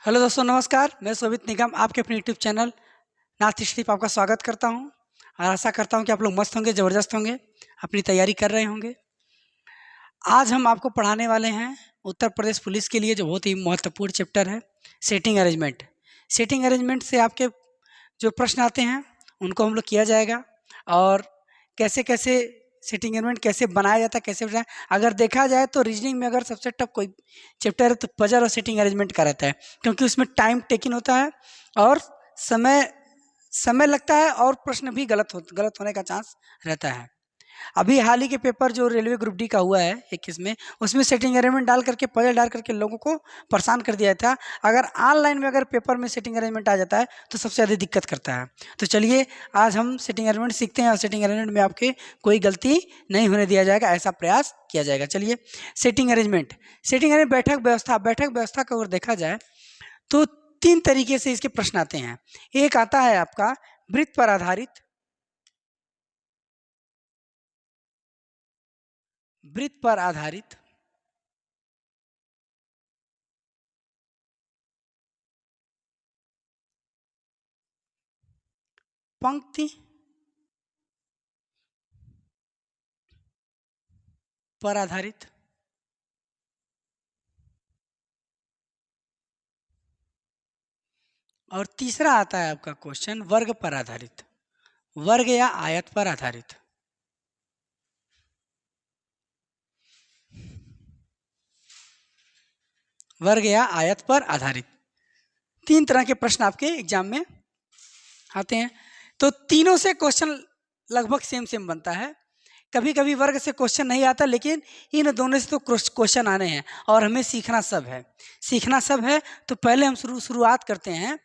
Hello दोस्तों, नमस्कार। मैं शोभित निगम आपके अपने यूट्यूब चैनल नाथ स्ट्रीप आपका स्वागत करता हूं और आशा करता हूं कि आप लोग मस्त होंगे, ज़बरदस्त होंगे, अपनी तैयारी कर रहे होंगे। आज हम आपको पढ़ाने वाले हैं उत्तर प्रदेश पुलिस के लिए जो बहुत ही महत्वपूर्ण चैप्टर है, सेटिंग अरेंजमेंट। सेटिंग अरेंजमेंट से आपके जो प्रश्न आते हैं उनको हम लोग किया जाएगा और कैसे कैसे सेटिंग अरेंजमेंट कैसे बनाया जाता है, कैसे बनाया। अगर देखा जाए तो रीजनिंग में अगर सबसे टफ कोई चैप्टर है तो पजल और सेटिंग अरेंजमेंट का रहता है, क्योंकि उसमें टाइम टेकिंग होता है और समय समय लगता है और प्रश्न भी गलत होने का चांस रहता है। अभी हाल ही के पेपर जो रेलवे ग्रुप डी का हुआ है 21 में, उसमें सेटिंग अरेंजमेंट डाल करके पजल डाल करके लोगों को परेशान कर दिया था। अगर ऑनलाइन में अगर पेपर में सेटिंग अरेंजमेंट आ जाता है तो सबसे ज़्यादा दिक्कत करता है। तो चलिए आज हम सेटिंग अरेंजमेंट सीखते हैं और सेटिंग अरेंजमेंट में आपके कोई गलती नहीं होने दिया जाएगा, ऐसा प्रयास किया जाएगा। चलिए सेटिंग अरेंजमेंट बैठक व्यवस्था का अगर देखा जाए तो 3 तरीके से इसके प्रश्न आते हैं। एक आता है आपका वृत्त पर आधारित, वृत्त पर आधारित, पंक्ति पर आधारित, और तीसरा आता है आपका क्वेश्चन वर्ग पर आधारित, वर्ग या आयत पर आधारित। वर्ग या आयत पर आधारित 3 तरह के प्रश्न आपके एग्जाम में आते हैं। तो तीनों से क्वेश्चन लगभग सेम सेम बनता है। कभी कभी वर्ग से क्वेश्चन नहीं आता, लेकिन इन दोनों से तो क्वेश्चन आने हैं और हमें सीखना सब है। तो पहले हम शुरुआत करते हैं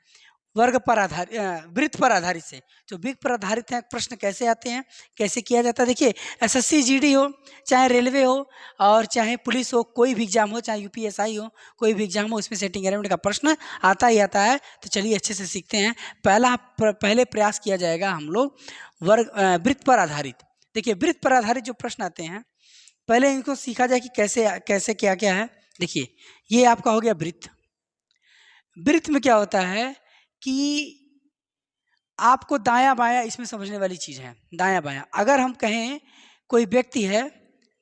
वर्ग पर आधारित, वृत्त पर आधारित से। जो वृत्त पर आधारित है प्रश्न कैसे आते हैं, कैसे किया जाता है। देखिए एसएससी जीडी हो, चाहे रेलवे हो और चाहे पुलिस हो, कोई भी एग्जाम हो, चाहे यूपीएसआई हो, कोई भी एग्जाम हो, इसमें सेटिंग अरेंजमेंट का प्रश्न आता ही आता है। तो चलिए अच्छे से सीखते हैं। पहले प्रयास किया जाएगा हम लोग वृत्त पर आधारित। देखिए वृत्त पर आधारित जो प्रश्न आते हैं, पहले इनको सीखा जाए कि कैसे कैसे क्या क्या है। देखिए ये आपका हो गया वृत्त। वृत्त में क्या होता है कि आपको दायां बायां इसमें समझने वाली चीज़ है। दायां बायां अगर हम कहें कोई व्यक्ति है,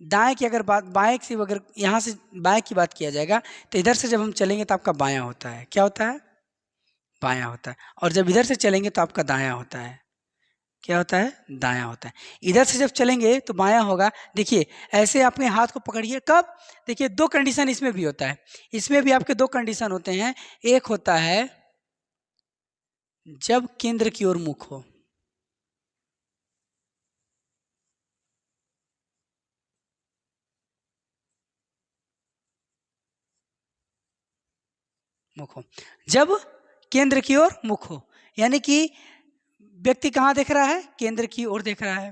दाएं की अगर बात, बाएं से अगर यहाँ से बाएं की बात किया जाएगा तो इधर से जब हम चलेंगे तो आपका बायां होता है। क्या होता है? बायां होता है। और जब इधर से चलेंगे तो आपका दायां होता है। क्या होता है? दायां होता है। इधर से जब चलेंगे तो बायां होगा। देखिए ऐसे अपने हाथ को पकड़िए। कब? देखिए 2 कंडीशन इसमें भी होता है। इसमें भी आपके 2 कंडीशन होते हैं। एक होता है जब केंद्र की ओर मुख हो, जब केंद्र की ओर मुख हो, यानी कि व्यक्ति कहाँ देख रहा है? केंद्र की ओर देख रहा है।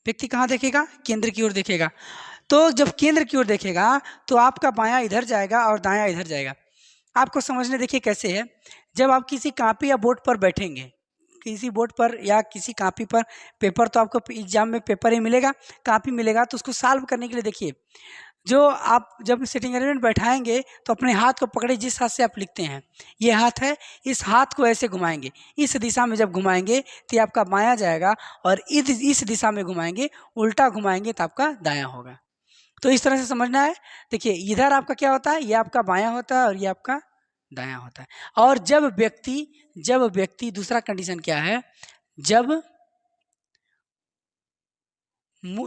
व्यक्ति कहाँ देखेगा? केंद्र की ओर देखेगा। तो जब केंद्र की ओर देखेगा तो आपका बायां इधर जाएगा और दायां इधर जाएगा। आपको समझने देखिए कैसे है। जब आप किसी कॉपी या बोर्ड पर बैठेंगे, किसी बोर्ड पर या किसी कॉपी पर, पेपर तो आपको एग्जाम में पेपर ही मिलेगा, कॉपी मिलेगा, तो उसको सॉल्व करने के लिए देखिए जो आप जब सेटिंग अरेंजमेंट बैठाएंगे तो अपने हाथ को पकड़े, जिस हाथ से आप लिखते हैं ये हाथ है, इस हाथ को ऐसे घुमाएंगे, इस दिशा में जब घुमाएंगे तो ये आपका बायां जाएगा, और इस दिशा में घुमाएंगे, उल्टा घुमाएंगे तो आपका दायां होगा। तो इस तरह से समझना है। देखिए इधर आपका क्या होता है? ये आपका बायां होता है और ये आपका दायां होता है। और जब व्यक्ति दूसरा कंडीशन क्या है? जब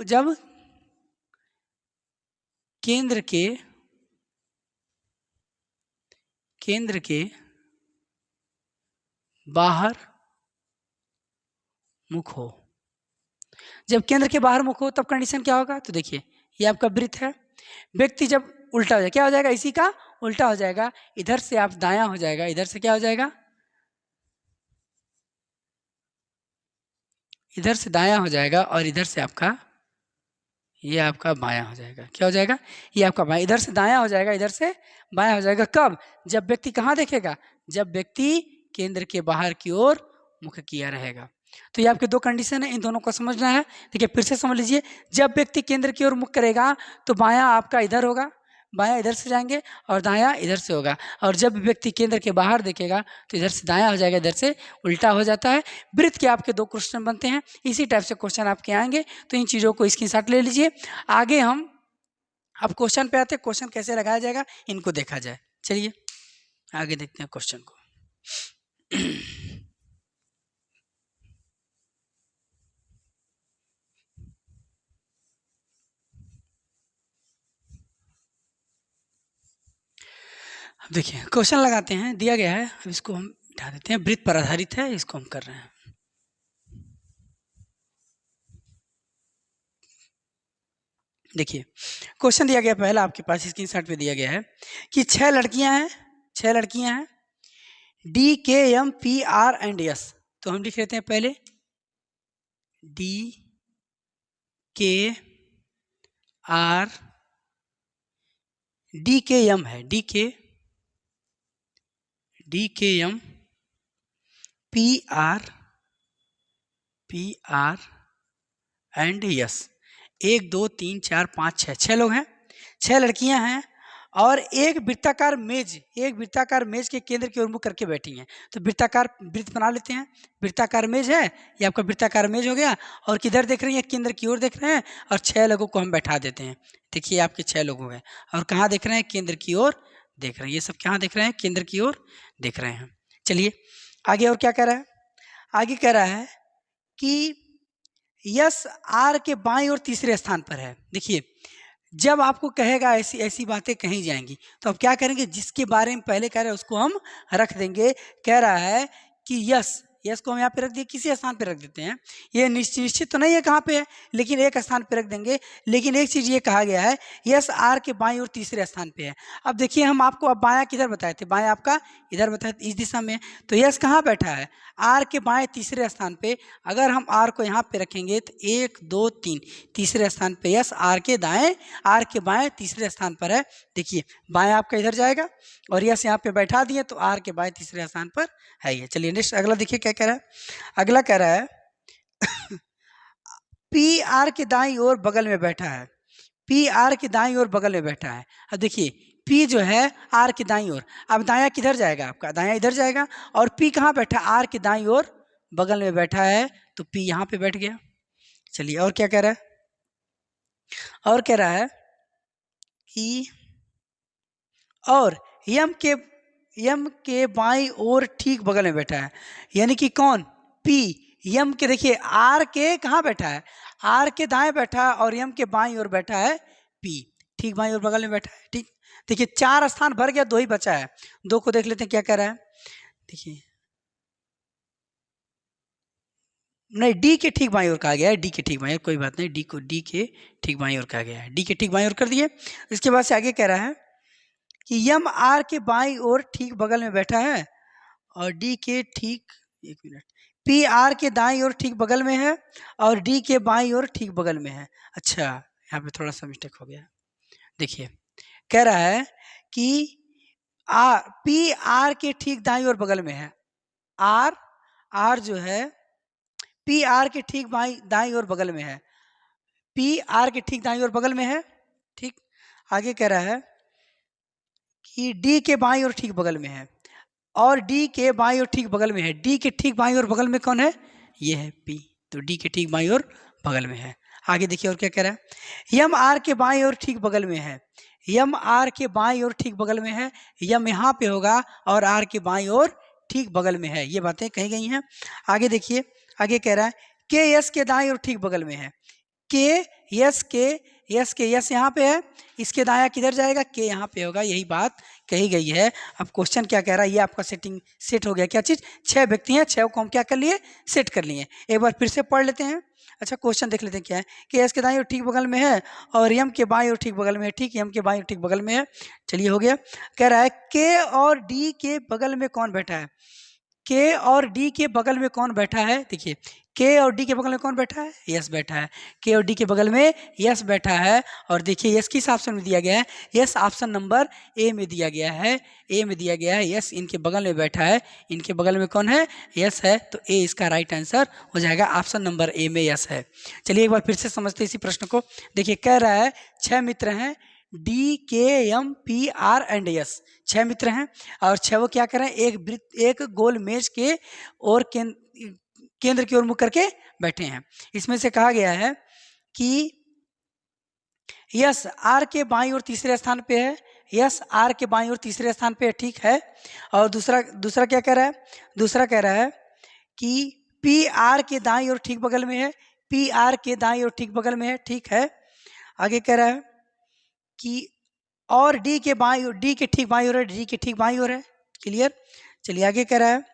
जब केंद्र के बाहर मुख हो, जब केंद्र के बाहर मुख हो तब कंडीशन क्या होगा? तो देखिए ये आपका वृत्त है। व्यक्ति जब उल्टा हो जाए, क्या हो जाएगा? इसी का उल्टा हो जाएगा। इधर से आप दायां हो जाएगा, इधर से क्या हो जाएगा? इधर से दायां हो जाएगा, और इधर से आपका ये आपका बायां हो जाएगा। क्या हो जाएगा? ये आपका बायां। इधर से दायां हो जाएगा, इधर से बायां हो जाएगा। कब? जब व्यक्ति कहाँ देखेगा? जब व्यक्ति केंद्र के बाहर की ओर मुख किया रहेगा। तो ये आपके 2 कंडीशन है, इन दोनों को समझना है। देखिए फिर से समझ लीजिए। जब व्यक्ति केंद्र की ओर मुख करेगा तो बायां आपका इधर होगा, बायां इधर से जाएंगे और दायां इधर से होगा। और जब व्यक्ति केंद्र के बाहर देखेगा तो इधर से दायां हो जाएगा, इधर से उल्टा हो जाता है। वृत्त के आपके 2 क्वेश्चन बनते हैं, इसी टाइप से क्वेश्चन आपके आएंगे, तो इन चीज़ों को स्क्रीनशॉट ले लीजिए। आगे हम अब क्वेश्चन पे आते हैं, क्वेश्चन कैसे लगाया जाएगा इनको देखा जाए। चलिए आगे देखते हैं क्वेश्चन को। अब देखिए क्वेश्चन लगाते हैं, दिया गया है, अब इसको हम उठा देते हैं, वृत्त पर आधारित है, इसको हम कर रहे हैं। देखिए क्वेश्चन दिया गया पहला आपके पास स्क्रीनशॉट पे दिया गया है कि 6 लड़कियां हैं D K M P R and S. तो हम लिख लेते हैं पहले D K R, D K M है, D K M P R and S. 1 2 3 4 5 6, 6 लोग हैं, 6 लड़कियां हैं और एक वृत्ताकार मेज के केंद्र की ओर मुख करके बैठी हैं। तो वृत्ताकार वृत्त बना लेते हैं। वृत्ताकार मेज है, ये आपका वृत्ताकार मेज हो गया, और किधर देख रही हैं, केंद्र की ओर देख रहे हैं, और 6 लोगों को हम बैठा देते हैं। देखिए आपके 6 लोग हो गए, और कहाँ देख रहे हैं, केंद्र की ओर देख रहे हैं। ये सब कहाँ देख रहे हैं, केंद्र की ओर देख रहे हैं। चलिए आगे और क्या कह रहा है, आगे कह रहा है कि यस आर के बाईं ओर तीसरे स्थान पर है। देखिए जब आपको कहेगा ऐसी बातें कही जाएंगी तो आप क्या करेंगे, जिसके बारे में पहले कह रहे हैं उसको हम रख देंगे। कह रहा है कि यस को हम यहाँ पे रख दिए, किसी स्थान पे रख देते हैं। ये निश्चित तो नहीं है कहाँ पे है, लेकिन एक स्थान पे रख देंगे। लेकिन एक चीज़ ये कहा गया है यस आर के बाईं ओर तीसरे स्थान पे है। अब देखिए हम आपको अब बायां किधर बताए थे, बायां आपका इधर बताए, इस दिशा में। तो यस कहाँ बैठा है, आर के बाएं तीसरे स्थान पे। अगर हम आर को यहाँ पे रखेंगे तो 1 2 3 तीसरे स्थान पे यस आर के बाएं तीसरे स्थान पर है। देखिए बाएं आपका इधर जाएगा और यस यहाँ पे बैठा दिए तो आर के बाएं तीसरे स्थान पर है ये। चलिए नेक्स्ट अगला देखिए क्या कह रहा है। अगला कह रहा है पी आर के दाईं ओर बगल में बैठा है, पी आर के दाईं ओर बगल में बैठा है। अब देखिए P जो है आर के दाईं ओर, अब दायां किधर जाएगा, आपका दायां इधर जाएगा, और P कहाँ बैठा, आर के दाईं ओर बगल में बैठा है, तो P यहाँ पे बैठ गया। चलिए और क्या कह रहा है, और कह रहा है कि और यम के बाईं ओर ठीक बगल में बैठा है। यानी कि कौन, P यम के, देखिए आर के कहाँ बैठा है, आर के दाएं बैठा है, और यम के बाईं ओर बैठा है P, ठीक बाईं ओर बगल में बैठा है। ठीक, देखिए 4 स्थान भर गया, 2 ही बचा है। 2 को देख लेते हैं क्या कह रहा है। देखिए नहीं, डी के ठीक बाईं ओर कहा गया है, डी के ठीक बाईं ओर, कोई बात नहीं, डी के ठीक बाईं ओर कहा गया है, डी के ठीक बाईं ओर कर दिए। इसके बाद से आगे कह रहा है कि यम आर के बाईं ओर ठीक बगल में बैठा है, और डी के ठीक, एक मिनट, पी आर के दाईं ओर ठीक बगल में है, और डी के बाईं ओर ठीक बगल में है। अच्छा यहाँ पे थोड़ा सा मिस्टेक हो गया। देखिए कह रहा है कि पी आर के ठीक दाईं ओर बगल में है, आर जो है पी आर के ठीक दाईं ओर बगल में है, पी आर के ठीक दाईं ओर बगल में है। ठीक, आगे कह रहा है कि डी के बाईं ओर ठीक बगल में है, और डी के बाईं ओर ठीक बगल में है। डी के ठीक बाईं ओर बगल में कौन है, ये है पी, तो डी के ठीक बाईं ओर बगल में है। आगे देखिए और क्या कह रहा है, यम आर के बाईं ओर ठीक बगल में है, यम आर के बाईं ओर ठीक बगल में है, यम यहाँ पे होगा और आर के बाईं ओर ठीक बगल में है। ये बातें कही गई हैं। आगे देखिए, आगे कह रहा है के यस के दाईं ओर ठीक बगल में है, के यस यहाँ पे है, इसके दाया किधर जाएगा, के यहाँ पे होगा। यही बात कही गई है। अब क्वेश्चन क्या कह रहा है, ये आपका सेट हो गया। क्या चीज़, 6 व्यक्ति हैं, 6 को हम क्या कर लिए, सेट कर लिए। एक बार फिर से पढ़ लेते हैं। अच्छा क्वेश्चन देख लेते हैं क्या है, कि एस के दाईं ओर ठीक बगल में है और यम के बाईं ओर ठीक बगल में है। ठीक, यम के बाईं ओर ठीक बगल में है। चलिए हो गया। कह रहा है के और डी के बगल में कौन बैठा है, के और डी के बगल में कौन बैठा है। देखिए के और डी के बगल में कौन बैठा है, यस बैठा है। के और डी के बगल में यस बैठा है। और देखिए यस किस ऑप्शन में दिया गया है, यस ऑप्शन नंबर ए में दिया गया है, ए में दिया गया है। यस इनके बगल में बैठा है, इनके बगल में कौन है, यस है। तो ए इसका राइट आंसर हो जाएगा, ऑप्शन नंबर ए में यस है। चलिए एक बार फिर से समझते इसी प्रश्न को। देखिए कह रहा है 6 मित्र हैं, D, K, M, P, R and S. 6 मित्र हैं और 6 वो क्या करें, एक गोल मेज के और केंद्र की ओर मुख करके बैठे हैं। इसमें से कहा गया है कि यस आर के बाईं ओर तीसरे स्थान पे है, यस आर के बाईं ओर तीसरे स्थान पे है, ठीक है। और दूसरा क्या कह रहा है, दूसरा कह रहा है कि पी आर के दाईं ओर ठीक बगल में है, पी आर के दाईं ओर ठीक बगल में है, ठीक है। आगे कह रहा है कि और डी के बाईं ओर, डी के ठीक बाईं ओर है, डी के ठीक बाईं ओर है, क्लियर। चलिए आगे कह रहा है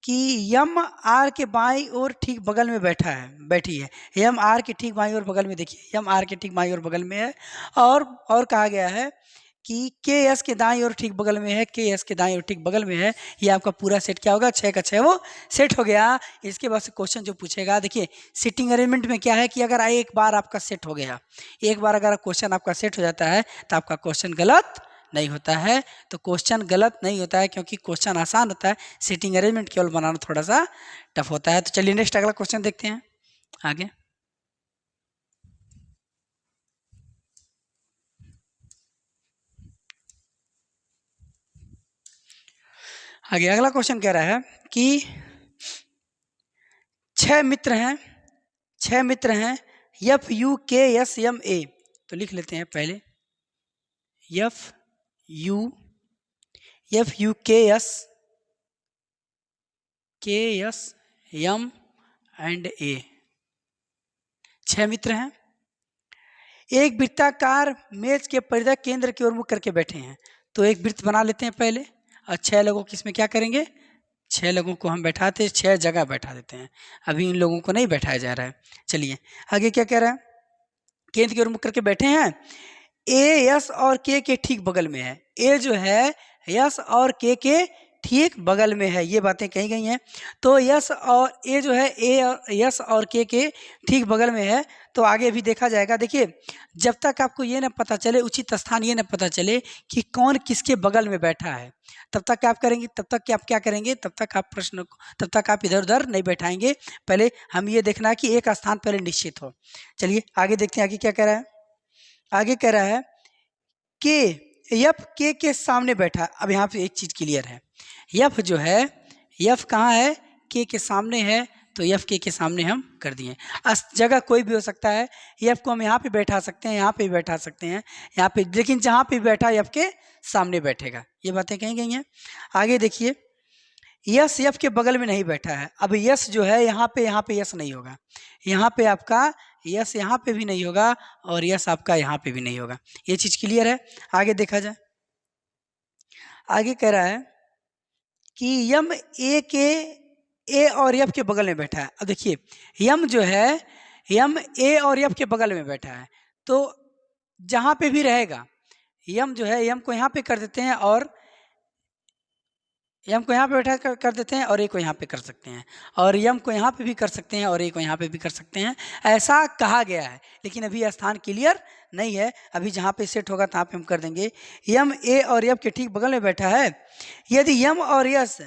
कि यम आर के बाईं ओर ठीक बगल में बैठी है, यम आर के ठीक बाईं ओर बगल में, देखिए यम आर के ठीक बाईं ओर बगल में है। और कहा गया है कि के एस के दाईं ओर ठीक बगल में है, के एस के दाईं ओर ठीक बगल में है। ये आपका पूरा सेट क्या होगा, 6 का 6 वो सेट हो गया। इसके बाद से क्वेश्चन जो पूछेगा, देखिए सिटिंग अरेंजमेंट में क्या है कि अगर एक बार आपका सेट हो गया, एक बार अगर क्वेश्चन आपका सेट हो जाता है तो आपका क्वेश्चन गलत नहीं होता है। तो क्वेश्चन गलत नहीं होता है क्योंकि क्वेश्चन आसान होता है, सिटिंग अरेंजमेंट केवल बनाना थोड़ा सा टफ होता है। तो चलिए नेक्स्ट अगला क्वेश्चन देखते हैं आगे। आगे अगला क्वेश्चन कह रहा है कि 6 मित्र हैं, 6 मित्र हैं, एफ यू के एस एम ए। तो लिख लेते हैं पहले एफ यू के एस एम एंड ए। 6 मित्र हैं, एक वृत्ताकार मेज के परिधि केंद्र की ओर मुख करके बैठे हैं। तो एक वृत्त बना लेते हैं पहले और 6 लोगों को इसमें क्या करेंगे, 6 लोगों को हम बैठाते, 6 जगह बैठा देते हैं। अभी इन लोगों को नहीं बैठाया जा रहा है। चलिए आगे क्या कह रहा है, केंद्र की ओर मुख करके बैठे हैं, ए यस और के ठीक बगल में है। ए जो है यस और के ठीक बगल में है, ये बातें कही गई हैं। तो यस और ए जो है, ए और यस और के ठीक बगल में है। तो आगे भी देखा जाएगा। देखिए जब तक आपको ये ना पता चले, उचित स्थान ये ना पता चले कि कौन किसके बगल में बैठा है, तब तक आप करेंगे, तब तक आप क्या करेंगे, तब तक आप इधर उधर नहीं बैठाएंगे। पहले हम ये देखना है कि एक स्थान पहले निश्चित हो। चलिए आगे देखते हैं आगे क्या कह रहा है। आगे कह रहा है के यफ के सामने बैठा। अब यहाँ पे एक चीज क्लियर है, यफ जो है, यफ कहाँ है, के सामने है। तो यफ के सामने हम कर दिए। जगह कोई भी हो सकता है, यफ को हम यहाँ पे बैठा सकते हैं, यहाँ पे भी बैठा सकते हैं, यहाँ पे, लेकिन जहाँ पे बैठा यफ के सामने बैठेगा। ये बातें कही गई हैं। आगे देखिए यस यफ के बगल में नहीं बैठा है। अब यस जो है यहाँ पे यस नहीं होगा, यहाँ पे आपका यस यहाँ पे भी नहीं होगा और यस आपका यहाँ पे भी नहीं होगा। ये चीज क्लियर है। आगे देखा जाए, आगे कह रहा है कि यम ए और यफ के बगल में बैठा है। अब देखिए यम जो है, यम ए और यफ के बगल में बैठा है। तो जहाँ पे भी रहेगा यम जो है, यम को यहाँ पे कर देते हैं और यम को यहाँ पे बैठा कर देते हैं और ए को यहाँ पे कर सकते हैं, और यम को यहाँ पे भी कर सकते हैं और ए को यहाँ पे भी कर सकते हैं। ऐसा कहा गया है, लेकिन अभी स्थान क्लियर नहीं है। अभी जहाँ पे सेट होगा तहाँ पे हम कर देंगे। यम ए और यम के ठीक बगल में बैठा है। यदि यम और यस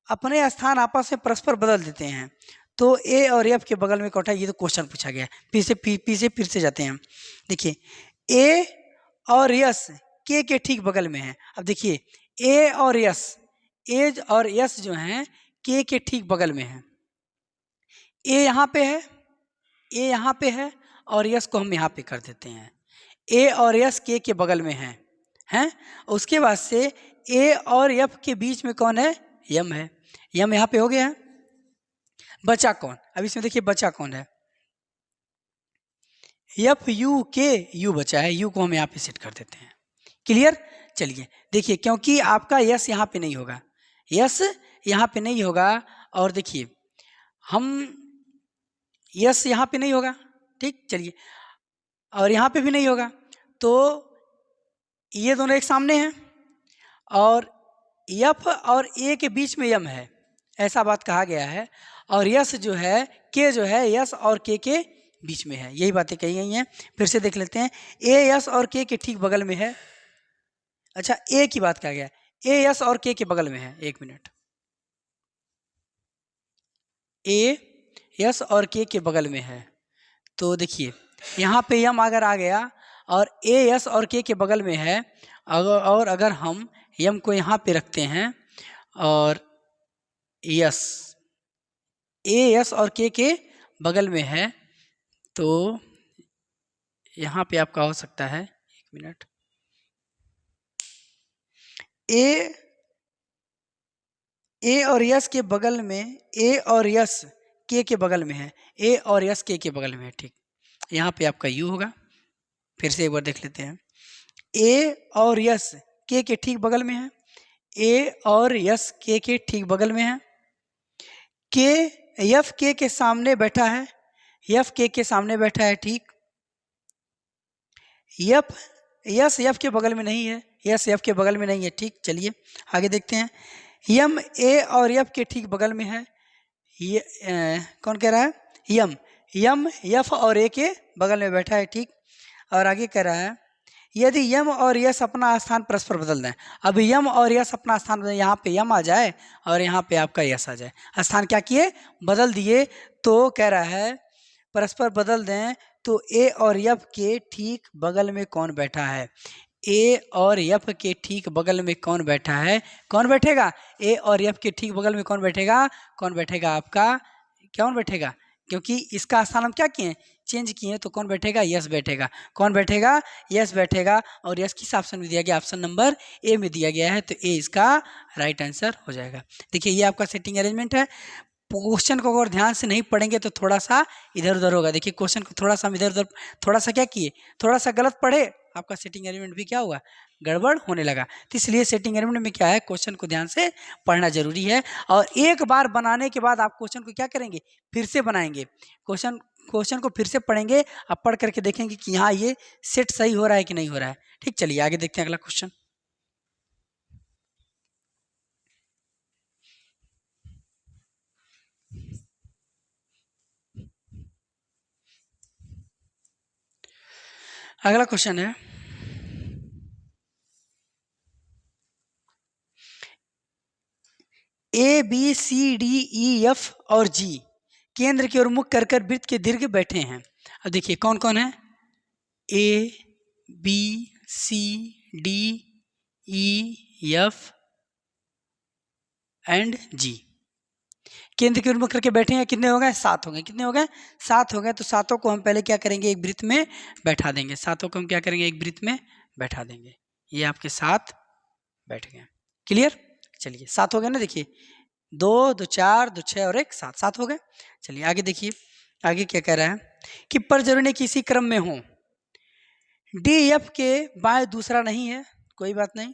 अपने स्थान आपस में परस्पर बदल देते हैं तो ए और एफ के बगल में कौन है। ये तो क्वेश्चन पूछा गया है। फिर से जाते हैं हम। देखिए ए और यस के ठीक बगल में है। अब देखिए ए और यस, एज और यस जो हैं के ठीक बगल में है। ए यहाँ पे है, ए यहाँ पे है और यस को हम यहाँ पे कर देते हैं। ए और यस के बगल में हैं। उसके बाद से ए और एफ के बीच में कौन है, यम है। यम यहाँ पे हो गया है। बचा कौन, अब इसमें देखिए बचा कौन है, एफ यू के, यू बचा है, यू को हम यहाँ पे सेट कर देते हैं। क्लियर। चलिए देखिए, क्योंकि आपका यस यहाँ पे नहीं होगा, यस यहाँ पे नहीं होगा, और देखिए हम यस यहाँ पे नहीं होगा, ठीक। चलिए और यहाँ पे भी नहीं होगा, तो ये दोनों एक सामने हैं और यफ और ए के बीच में यम है, ऐसा बात कहा गया है। और यस जो है, के जो है यस और के बीच में है, यही बातें कही गई हैं। फिर से देख लेते हैं। ए यस और के ठीक बगल में है। अच्छा ए की बात कहा गया, ए यस और के बगल में है। एक मिनट, ए यस और के बगल में है। तो देखिए यहाँ पे यम अगर आ गया और ए एस और के बगल में है, और अगर हम यम को यहाँ पे रखते हैं और यस ए एस और के बगल में है, तो यहाँ पे आपका हो सकता है, एक मिनट, ए और यस के बगल में, ए और यस के बगल में है, ए और यस के बगल में है, ठीक। यहाँ पे आपका यू होगा। फिर से एक बार देख लेते हैं, ए और यस के ठीक बगल में है, ए और यस के ठीक बगल में है, के यफ के सामने बैठा है, यफ के सामने बैठा है, ठीक। यफ यस यफ के बगल में नहीं है, यस यफ के बगल में नहीं है, ठीक। चलिए आगे देखते हैं, यम ए और यफ के ठीक बगल में है, ये कौन कह रहा है, यम यफ और ए के बगल में बैठा है, ठीक। और आगे कह रहा है, यदि यम और यस अपना स्थान परस्पर बदल दें, अब यम और यस अपना स्थान बदल, यहाँ पे यम आ जाए और यहाँ पे आपका यस आ जाए, स्थान क्या किए, बदल दिए, तो कह रहा है परस्पर बदल दें तो ए और यफ के ठीक बगल में कौन बैठा है, ए और यफ के ठीक बगल में कौन बैठा है, कौन बैठेगा, ए और यफ के ठीक बगल में कौन बैठेगा, आपका कौन बैठेगा, क्योंकि इसका स्थान हम क्या किए, चेंज किए, तो कौन बैठेगा, यस बैठेगा, कौन बैठेगा, यस बैठेगा। और यस किस ऑप्शन में दिया गया, ऑप्शन नंबर ए में दिया गया है, तो ए इसका राइट आंसर हो जाएगा। देखिए ये आपका सेटिंग अरेंजमेंट है। क्वेश्चन को अगर ध्यान से नहीं पढ़ेंगे तो थोड़ा सा इधर उधर होगा। देखिए क्वेश्चन को थोड़ा सा इधर उधर, थोड़ा सा क्या किए, थोड़ा सा गलत पढ़े, आपका सेटिंग अरेंजमेंट भी क्या हुआ, गड़बड़ होने लगा। तो इसलिए सेटिंग अरेंजमेंट में क्या है, क्वेश्चन को ध्यान से पढ़ना जरूरी है। और एक बार बनाने के बाद आप क्वेश्चन को क्या करेंगे, फिर से बनाएंगे, क्वेश्चन को फिर से पढ़ेंगे, आप पढ़ करके देखेंगे कि यहाँ ये सेट सही हो रहा है कि नहीं हो रहा है, ठीक। चलिए आगे देखते हैं अगला क्वेश्चन। अगला क्वेश्चन है, A B C D E F और जी केंद्र की ओर मुख कर वृत्त के दीर्घ बैठे हैं। अब देखिए कौन कौन है, A B C D E F and G केंद्र की ओर मुख करके बैठे हैं। कितने हो गए, 7 हो गए। कितने हो गए, 7 हो गए। तो सातों को हम पहले क्या करेंगे, एक वृत्त में बैठा देंगे। सातों को हम क्या करेंगे, एक वृत्त में बैठा देंगे। ये आपके 7 बैठ गए, क्लियर। चलिए 7 हो गए ना, देखिए 2 2 4 2 6 और 1 7, 7 हो गए। चलिए आगे देखिए, आगे क्या कह रहा है कि परजोड़नी किसी क्रम में हो, डी एफ के बाएं दूसरा नहीं है, कोई बात नहीं,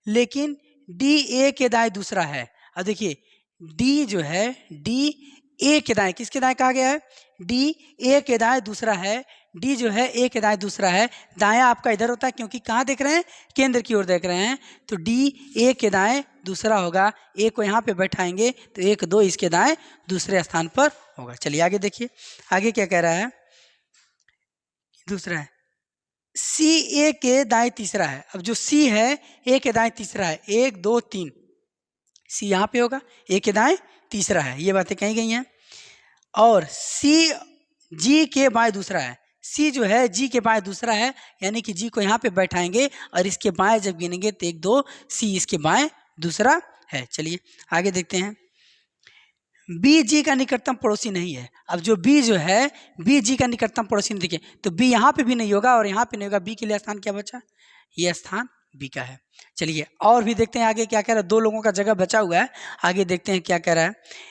लेकिन डी ए के दाएं दूसरा है। अब देखिए डी जो है, डी ए के दाएं, किसके दाएं कहा गया है, डी ए के दाएं दूसरा है। डी जो है ए के दाएं दूसरा है, दायां आपका इधर होता है क्योंकि कहाँ देख रहे हैं, केंद्र की ओर देख रहे हैं, तो डी ए के दाएं दूसरा होगा। ए को यहाँ पे बैठाएंगे तो 1 2 इसके दाएं दूसरे स्थान पर होगा। चलिए आगे देखिए, आगे क्या कह रहा है, दूसरा है सी ए के दाएं तीसरा है। अब जो सी है ए के दाएं तीसरा है, 1 2 3, सी यहाँ पे होगा, ए के दाएं तीसरा है, ये बातें कही गई हैं। और सी जी के बाएं दूसरा है, सी जो है जी के बाएं दूसरा है, यानी कि जी को यहाँ पे बैठाएंगे और इसके बाएं जब गिनेंगे तो 1 2, सी इसके बाएं दूसरा है। चलिए आगे देखते हैं, बी जी का निकटतम पड़ोसी नहीं है। अब जो बी जो है, बी जी का निकटतम पड़ोसी नहीं, देखिए तो बी यहाँ पे भी नहीं होगा और यहाँ पे नहीं होगा, बी के लिए स्थान क्या बचा, ये स्थान बी का है। चलिए और भी देखते हैं आगे क्या कह रहा है, 2 लोगों का जगह बचा हुआ है, आगे देखते हैं क्या कह रहा है।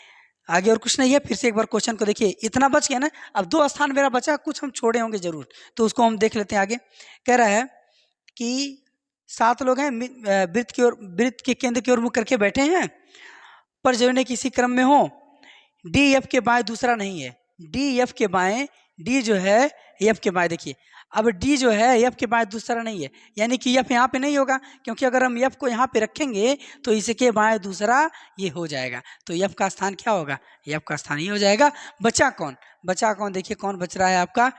आगे और कुछ नहीं है, फिर से एक बार क्वेश्चन को देखिए, इतना बच गया ना। अब 2 स्थान मेरा बचा, कुछ हम छोड़े होंगे जरूर, तो उसको हम देख लेते हैं। आगे कह रहा है कि 7 लोग हैं, वृत्त के केंद्र की ओर मुख करके बैठे हैं, पर जोड़ने किसी क्रम में हो, डी एफ के बाएं दूसरा नहीं है, डी एफ के बाएं, डी जो है एफ के बाएं, देखिए अब डी जो है एफ के बाएं दूसरा नहीं है, यानी कि एफ यहाँ पे नहीं होगा, क्योंकि अगर हम एफ को यहाँ पे रखेंगे तो इसके बाएं दूसरा ये हो जाएगा, तो एफ का स्थान क्या होगा, एफ का स्थान ये हो जाएगा। बचा कौन, बचा कौन, देखिए कौन बच रहा है आपका,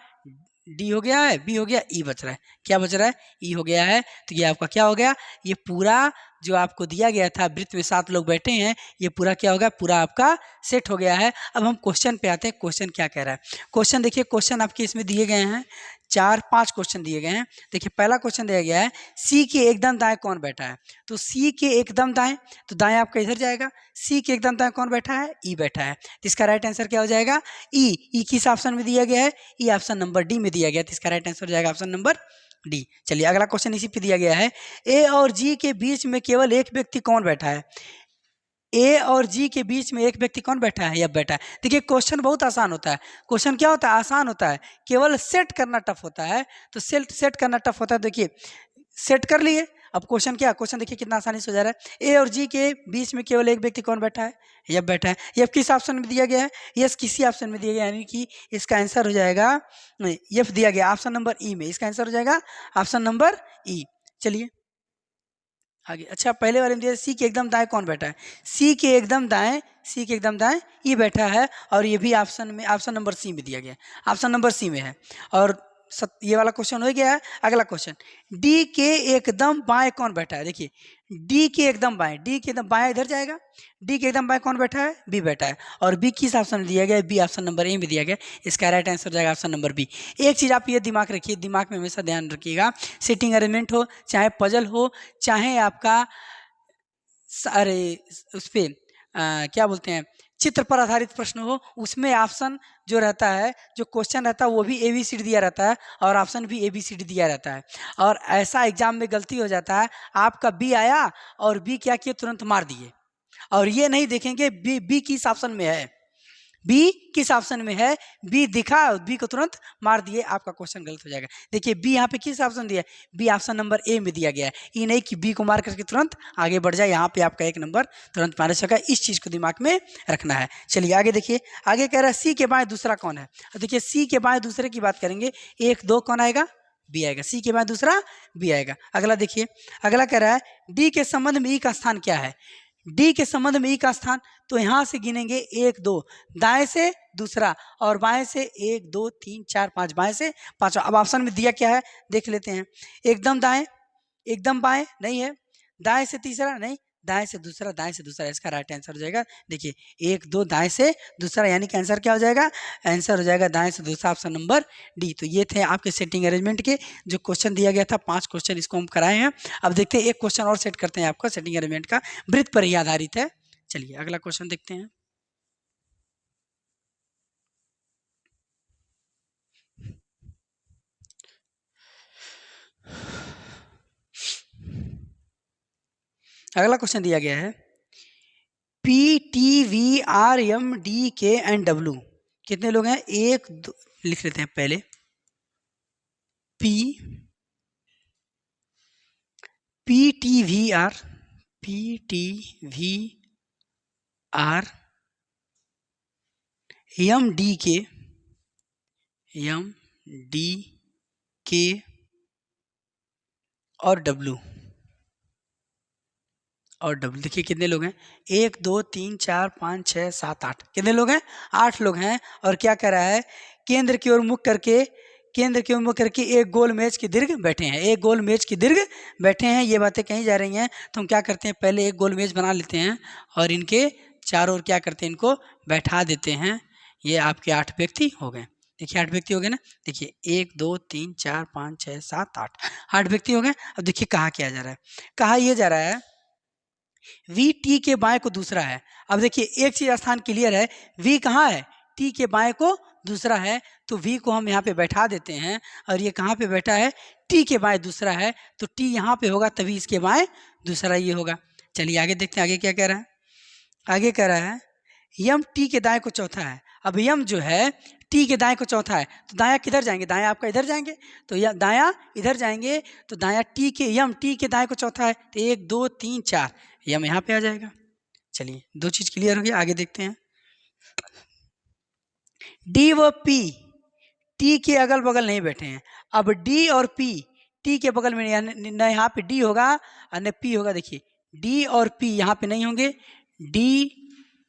डी हो गया है, बी हो गया, ई बच रहा है, क्या बच रहा है, ई हो गया है। तो ये आपका क्या हो गया, ये पूरा जो आपको दिया गया था, वृत्त में 7 लोग बैठे हैं, ये पूरा क्या होगा, पूरा आपका सेट हो गया है। अब हम क्वेश्चन पे आते हैं, क्वेश्चन क्या कह रहा है। क्वेश्चन देखिए, क्वेश्चन आपके इसमें दिए गए हैं, 4-5 क्वेश्चन दिए गए हैं। देखिए पहला क्वेश्चन दिया गया है, सी के एकदम दाएं कौन बैठा है। तो सी के एकदम दाएं, तो दाएं आपका इधर जाएगा। सी के एकदम दाएं कौन बैठा है, ई बैठा है। तो इसका राइट आंसर क्या हो जाएगा, ई। ई किस ऑप्शन में दिया गया है, ई ऑप्शन नंबर डी में दिया गया। तो इसका राइट आंसर हो जाएगा ऑप्शन नंबर डी। चलिए अगला क्वेश्चन इसी पे दिया गया है, ए और जी के बीच में केवल एक व्यक्ति कौन बैठा है। ए और जी के बीच में एक व्यक्ति कौन बैठा है, यह बैठा है। देखिए क्वेश्चन बहुत आसान होता है। क्वेश्चन क्या होता है, आसान होता है, केवल सेट करना टफ होता है। तो सेट करना टफ होता है। देखिए सेट कर लिए। अब क्वेश्चन क्या, क्वेश्चन देखिए कितना आसानी से हो जा रहा है। ए और जी के बीच में केवल एक व्यक्ति कौन बैठा है, यह बैठा है। यह किस ऑप्शन में दिया गया है, यस किसी ऑप्शन में दिया गया, यानी कि इसका आंसर हो जाएगा, यफ दिया गया ऑप्शन नंबर ई में। इसका आंसर हो जाएगा ऑप्शन नंबर ई। चलिए आगे। अच्छा पहले वाले में दिया सी के एकदम दाएं कौन बैठा है, सी के एकदम दाएं, सी के एकदम दाएं ई बैठा है। और ये भी ऑप्शन में, ऑप्शन नंबर सी में दिया गया है, ऑप्शन नंबर सी में है। और ये वाला क्वेश्चन हो गया है। अगला क्वेश्चन, डी के एकदम बाएं कौन बैठा है। देखिए डी के एकदम बाएं, डी के एकदम बाएं इधर जाएगा। डी के एकदम बाएं कौन बैठा है, बी बैठा है। और बी किस ऑप्शन में दिया गया है, बी ऑप्शन नंबर ए में दिया गया। इसका राइट आंसर हो जाएगा ऑप्शन नंबर बी। एक चीज़ आप ये दिमाग रखिए, दिमाग में हमेशा ध्यान रखिएगा, सिटिंग अरेंजमेंट हो, चाहे पजल हो, चाहे आपका अरे उस पर क्या बोलते हैं, चित्र पर आधारित प्रश्न हो, उसमें ऑप्शन जो रहता है, जो क्वेश्चन रहता है वो भी ABCD दिया रहता है और ऑप्शन भी ABCD दिया रहता है। और ऐसा एग्जाम में गलती हो जाता है, आपका बी आया और बी क्या किए, तुरंत मार दिए, और ये नहीं देखेंगे बी किस ऑप्शन में है, बी किस ऑप्शन में है। बी दिखा, बी को तुरंत मार दिए, आपका क्वेश्चन गलत हो जाएगा। देखिए बी यहाँ पे किस ऑप्शन दिया है, बी ऑप्शन नंबर ए में दिया गया है। ये नहीं कि बी को मार करके तुरंत आगे बढ़ जाए, यहाँ पे आपका 1 नंबर तुरंत माइनस होगा। इस चीज़ को दिमाग में रखना है। चलिए आगे देखिए, आगे कह रहा है सी के बाएं दूसरा कौन है। देखिए सी के बाएं दूसरे की बात करेंगे, 1 2 कौन आएगा, बी आएगा। सी के बाएं दूसरा बी आएगा। अगला देखिए, अगला कह रहा है डी के संबंध में ई का स्थान क्या है। डी के संबंध में ई का स्थान, तो यहां से गिनेंगे 1 2, दाएं से दूसरा और बाएं से 1 2 3 4 5, बाएं से 5। अब ऑप्शन में दिया क्या है देख लेते हैं, एकदम दाएं, एकदम बाएं नहीं है, दाएं से तीसरा नहीं, दाएं से दूसरा, दाएं से दूसरा। इसका राइट आंसर हो जाएगा, देखिए 1 2 दाएं से दूसरा, यानी कि आंसर क्या हो जाएगा, आंसर हो जाएगा दाएं से दूसरा, ऑप्शन नंबर डी। तो ये थे आपके सेटिंग अरेंजमेंट के जो क्वेश्चन दिया गया था, 5 क्वेश्चन इसको हम कराए हैं। अब देखते हैं एक क्वेश्चन और सेट करते हैं आपका सेटिंग अरेंजमेंट का, वृत्त पर ही आधारित है। चलिए अगला क्वेश्चन देखते हैं। अगला क्वेश्चन दिया गया है, PTVRMDKNW कितने लोग हैं, 1 2 लिख लेते हैं पहले, PTVR MDK और W। देखिए कितने लोग हैं, 1 2 3 4 5 6 7 8, कितने लोग हैं, 8 लोग हैं। और क्या कर रहा है, केंद्र की ओर मुख करके, केंद्र की ओर मुख करके एक गोल मेज की दीर्घ बैठे हैं, एक गोल मेज की दीर्घ बैठे हैं। ये बातें कहीं जा रही हैं, तो हम क्या करते हैं, पहले एक गोल मेज बना लेते हैं और इनके चारों ओर क्या करते हैं, इनको बैठा देते हैं। ये आपके 8 व्यक्ति हो गए। देखिए 8 व्यक्ति हो गए ना, देखिए 1 2 3 4 5 6 7 8, 8 व्यक्ति हो गए। अब देखिए कहा क्या जा रहा है, कहा यह जा रहा है वी टी के बाएं को दूसरा है। अब देखिए एक चीज स्थान क्लियर है, वी कहाँ है, टी के बाएं को दूसरा है, तो वी को हम यहाँ पे बैठा देते हैं। और ये कहाँ पे बैठा है, टी के बाएं दूसरा है, तो टी यहाँ पे होगा, तभी इसके बाएं दूसरा ये होगा। चलिए आगे देखते हैं, आगे क्या कह रहा है। आगे कह रहा है यम टी के दाएं को चौथा है। अब यम जो है टी के दाएं को चौथा है, तो दायां किधर जाएंगे, दायां आपका इधर जाएंगे, तो या दायां इधर जाएंगे, तो दायां यम टी के दाएं को चौथा है, तो 1 2 3 4 यम यहाँ पे आ जाएगा। चलिए 2 चीज क्लियर हो गई, आगे देखते हैं। डी व पी टी के अगल बगल नहीं बैठे हैं। अब डी और पी टी के बगल में, न यहाँ पे डी होगा और न पी होगा। देखिए डी और पी यहाँ पे नहीं होंगे, डी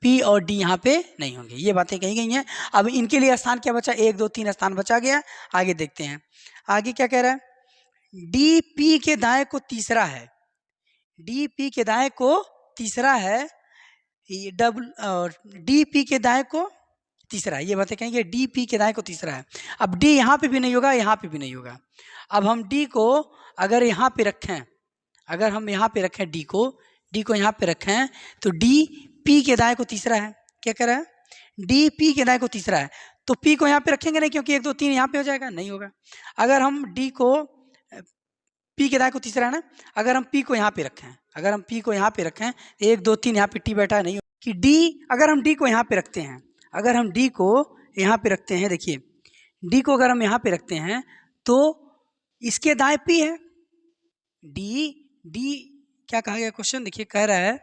पी और डी यहाँ पे नहीं होंगे, ये बातें कही गई हैं। अब इनके लिए स्थान क्या बचा, 1 2 3 स्थान बचा गया। आगे देखते हैं, आगे क्या कह रहा है, डी पी के दाएं को तीसरा है, डी पी के दाएं को तीसरा है, ये डी पी के दाएं को तीसरा है, ये बातें कहेंगे डी पी के दाएं को तीसरा है। अब डी यहाँ पे भी नहीं होगा, यहाँ पे भी नहीं होगा। अब हम डी को अगर यहाँ पे रखें, अगर हम यहाँ पे रखें डी को यहाँ पे रखें तो डी पी के दाएं को तीसरा है। क्या कह रहा है? डी पी के दाएं को तीसरा है, तो पी को यहाँ पे रखेंगे नहीं, क्योंकि 1 2 3 यहाँ पे हो जाएगा, नहीं होगा। अगर हम डी को पी के दाएं को तीसरा है ना, अगर हम पी को यहाँ पे रखें, अगर हम पी को यहाँ पे रखें 1 2 3 यहाँ पे टी बैठा है, नहीं कि डी, अगर हम डी को यहाँ पे रखते हैं, अगर हम डी को यहाँ पे रखते हैं, देखिए डी को अगर हम यहाँ पे रखते हैं तो इसके दाएं पी है। डी क्या कहा गया क्वेश्चन, देखिए कह रहा है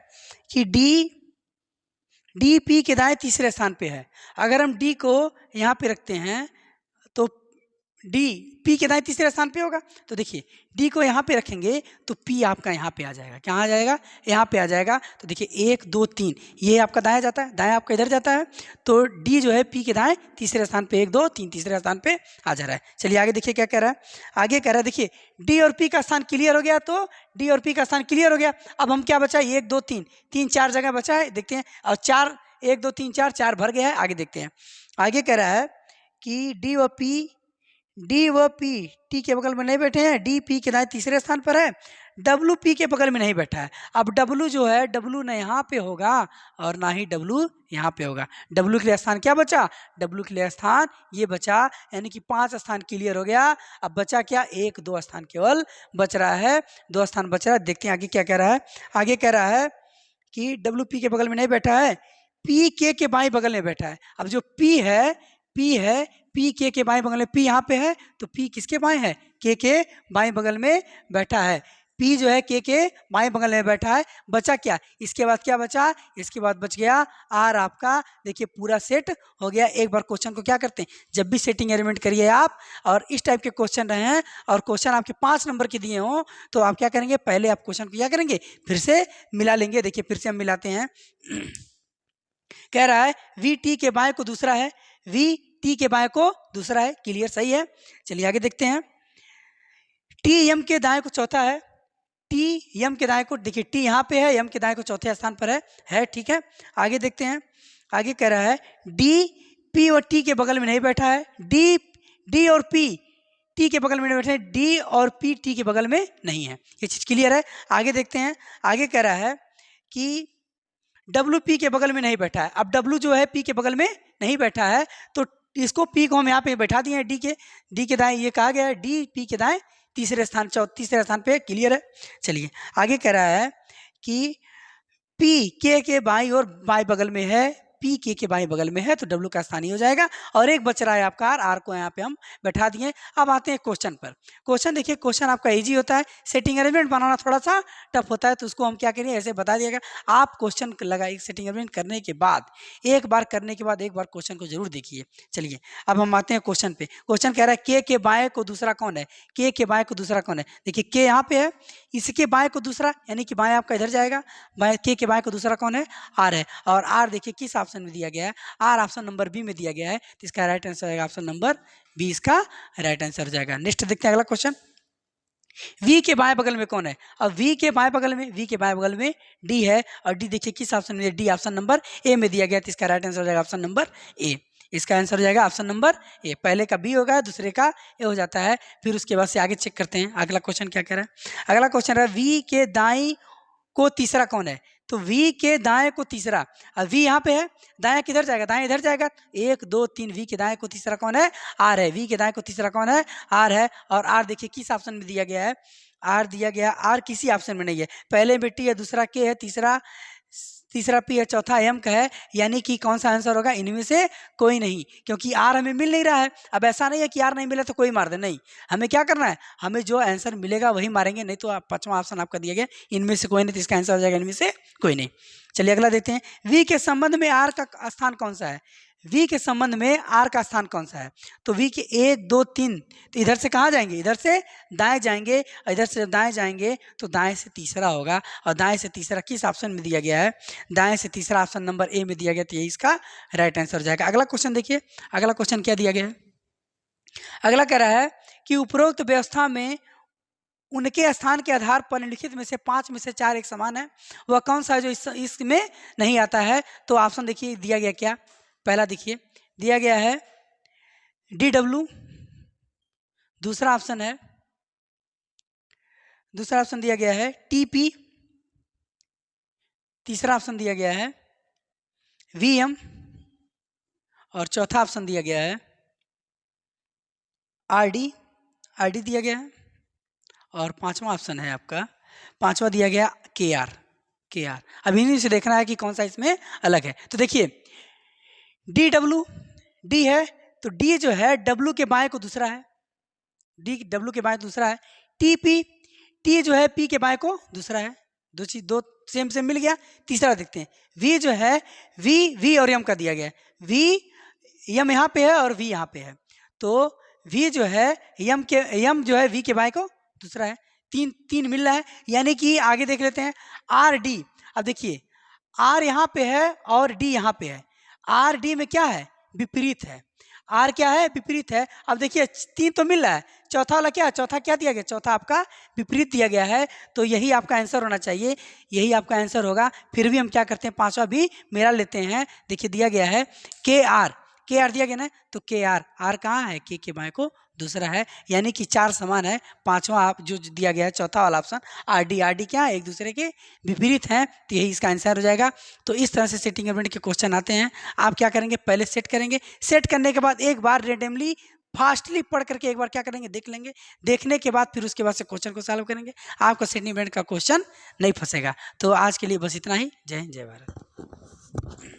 कि डी पी के दाएं तीसरे स्थान पे है। अगर हम डी को यहाँ पे रखते हैं तो डी पी के दाएं तीसरे स्थान पे होगा, तो देखिए डी को यहाँ पे रखेंगे तो पी आपका यहाँ पे आ जाएगा। कहाँ आ जाएगा? यहाँ पे आ जाएगा। तो देखिए 1 2 3 ये आपका दाएं जाता है, दाएं आपका इधर जाता है, तो डी जो है पी के दाएं तीसरे स्थान पे 1 2 3 तीसरे स्थान पे आ जा रहा है। चलिए आगे देखिए क्या कह रहा है। आगे कह रहा है देखिए डी और पी का स्थान क्लियर हो गया, तो डी और पी का स्थान क्लियर हो गया। अब हम क्या बचा? 1 2 3 3 4 जगह बचा है, देखते हैं। और 4 1 2 3 4 भर गया है। आगे देखते हैं। आगे कह रहा है कि डी व पी टी के बगल में नहीं बैठे हैं, डी पी के दाएं तीसरे स्थान पर है, डब्लू पी के बगल में नहीं बैठा है। अब डब्लू जो है, डब्लू ना यहाँ पे होगा और ना ही डब्लू यहाँ पे होगा। डब्लू के लिए स्थान क्या बचा? डब्लू के लिए स्थान ये बचा, यानी कि 5 स्थान क्लियर हो गया। अब बचा क्या? 1 2 स्थान केवल बच रहा है, 2 स्थान बच रहा है। देखते हैं आगे क्या कह रहा है। आगे कह रहा है कि डब्लू पी के बगल में नहीं बैठा है, पी के बाएं बगल में बैठा है। अब जो पी है पी के बाएं बगल में, पी यहाँ पे है तो पी किसके बाएं है? के बाएं बगल में बैठा है। पी जो है के बाएं बगल में बैठा है। बचा क्या? इसके बाद क्या बचा? इसके बाद बच गया आर आपका। देखिए पूरा सेट हो गया। एक बार क्वेश्चन को क्या करते हैं, जब भी सेटिंग अरेंजमेंट करिए आप और इस टाइप के क्वेश्चन रहे हैं और क्वेश्चन आपके 5 नंबर के दिए हों, तो आप क्या करेंगे? पहले आप क्वेश्चन को क्या करेंगे? फिर से मिला लेंगे। देखिए फिर से हम मिलाते हैं। कह रहा है वी टी के बाएं को दूसरा है, वी टी के बाएं को दूसरा है। क्लियर, सही है। चलिए आगे देखते हैं। टी एम के दाएं को चौथा है, टी एम के दाएं को, देखिए टी यहाँ पे है, एम के दाएं को चौथे स्थान पर है। ठीक है, आगे देखते हैं। आगे कह रहा है डी पी और टी के बगल में नहीं बैठा है, डी और पी टी के बगल में नहीं बैठे हैं, डी और पी टी के बगल में नहीं है। ये चीज क्लियर है। आगे देखते हैं। आगे कह रहा है कि डब्ल्यू पी के बगल में नहीं बैठा है। अब डब्ल्यू जो है पी के बगल में नहीं बैठा है, तो इसको पी को हम यहाँ पे बैठा दिए हैं डी के दाएं। ये कहा गया है डी पी के दाएं तीसरे स्थान पे। क्लियर है। चलिए आगे कह रहा है कि पी के बाईं और बाएं बगल में है, पी के बाएं बगल में है, तो डब्ल्यू का स्थान ही हो जाएगा। और एक बच रहा है आपका आर को यहाँ पे हम बैठा दिए। अब आते हैं क्वेश्चन पर। क्वेश्चन देखिए, क्वेश्चन आपका इजी होता है, सेटिंग अरेंजमेंट बनाना थोड़ा सा टफ होता है, तो उसको हम क्या करेंगे, ऐसे बता दिएगा। आप क्वेश्चन लगाइए, सेटिंग अरेंजमेंट करने के बाद एक बार क्वेश्चन को जरूर देखिए। चलिए अब हम आते हैं क्वेश्चन पे। क्वेश्चन कह रहा है के बाएं को दूसरा कौन है? के बाएं को दूसरा कौन है? देखिए के यहाँ पे है, इसके बाएं को दूसरा, यानी कि बाएं आपका इधर जाएगा। के बाएं को दूसरा कौन है? आर है। और आर देखिए किस ऑप्शन में दिया गया है? आर ऑप्शन नंबर बी में दिया गया है, तो इसका राइट आंसर जाएगा ऑप्शन नंबर बी, इसका राइट आंसर हो जाएगा। नेक्स्ट देखते हैं अगला क्वेश्चन। V के बाएं बगल में कौन है? अब V के बाएं बगल में D है, और D देखिए किस ऑप्शन में? D ऑप्शन नंबर ए में दिया गया, तो इसका राइट आंसर हो जाएगा ऑप्शन नंबर ए। इसका आंसर हो जाएगा ऑप्शन नंबर ए। पहले का बी होगा, दूसरे का ए हो जाता है। फिर उसके बाद से आगे चेक करते हैं अगला क्वेश्चन क्या कह रहा है। अगला क्वेश्चन है V के दाएं को तीसरा कौन है? तो V के दाएं को तीसरा, अब V यहाँ पे है, दाएं किधर जाएगा? दाएं इधर जाएगा। 1 2 3 V के दाएं को तीसरा कौन है? आर है। V के दाएं को तीसरा कौन है? आर है। और आर देखिए किस ऑप्शन में दिया गया है? आर दिया गया, आर किसी ऑप्शन में नहीं है। पहले में टी है, दूसरा के है, तीसरा पी है, चौथा एम का है, यानी कि कौन सा आंसर होगा? इनमें से कोई नहीं, क्योंकि आर हमें मिल नहीं रहा है। अब ऐसा नहीं है कि आर नहीं मिला तो कोई मार दे, नहीं, हमें क्या करना है, हमें जो आंसर मिलेगा वही मारेंगे, नहीं तो पांचवा ऑप्शन आपका दिया गया इनमें से कोई नहीं, तो इसका आंसर हो जाएगा इनमें से कोई नहीं। चलिए अगला देखते हैं। वी के संबंध में आर का स्थान कौन सा है? V के संबंध में R का स्थान कौन सा है? तो V के 1 2 3, तो इधर से कहाँ जाएंगे? इधर से दाएं जाएंगे, और इधर से दाएं जाएंगे तो दाएं से तीसरा होगा। और दाएं से तीसरा किस ऑप्शन में दिया गया है? दाएं से तीसरा ऑप्शन नंबर ए में दिया गया, तो ये इसका राइट आंसर हो जाएगा। अगला क्वेश्चन देखिए, अगला क्वेश्चन क्या दिया गया है? अगला कह रहा है कि उपरोक्त व्यवस्था में उनके स्थान के आधार पर निम्नलिखित में से 5 में से 4 एक समान है, वह कौन सा है जो इसमें नहीं आता है? तो ऑप्शन देखिए दिया गया क्या, पहला देखिए दिया गया है DW, दूसरा ऑप्शन दिया गया है TP, तीसरा ऑप्शन दिया गया है VM और चौथा ऑप्शन दिया गया है RD दिया गया है और पांचवा ऑप्शन है आपका, पांचवा दिया गया KR। अब इन्हीं से देखना है कि कौन सा इसमें अलग है। तो देखिए DW D है तो D जो है W के बाएं को दूसरा है, D W के बाएं दूसरा है। TP T जो है P के बाएं को दूसरा है, दो चीज दो सेम मिल गया। तीसरा देखते हैं V जो है V और M का दिया गया है, V M यहाँ पे है और V यहाँ पे है, तो V जो है M जो है V के बाएं को दूसरा है, तीन मिल रहा है, यानी कि आगे देख लेते हैं RD। अब देखिए R यहाँ पे है और D यहाँ पे है, RD में क्या है? विपरीत है, R क्या है? विपरीत है। अब देखिए 3 तो मिल रहा है, चौथा वाला क्या? चौथा क्या दिया गया? चौथा आपका विपरीत दिया गया है, तो यही आपका आंसर होना चाहिए, यही आपका आंसर होगा। फिर भी हम क्या करते हैं, पांचवा भी मेरा लेते हैं। देखिए दिया गया है KR दिया गया ना, तो KR, R कहाँ है? K के बाएं को दूसरा है, यानी कि 4 समान है। पांचवा आप जो दिया गया है चौथा वाला ऑप्शन RD क्या है? एक दूसरे के विपरीत हैं, तो यही इसका आंसर हो जाएगा। तो इस तरह से सेटिंग एलिमेंट के क्वेश्चन आते हैं। आप क्या करेंगे, पहले सेट करेंगे, सेट करने के बाद एक बार रेंडमली फास्टली पढ़ करके एक बार क्या करेंगे, देख लेंगे, देखने के बाद फिर उसके बाद से क्वेश्चन को सॉल्व करेंगे, आपका सेटिंग एलिमेंट का क्वेश्चन नहीं फंसेगा। तो आज के लिए बस इतना ही। जय हिंद, जय भारत।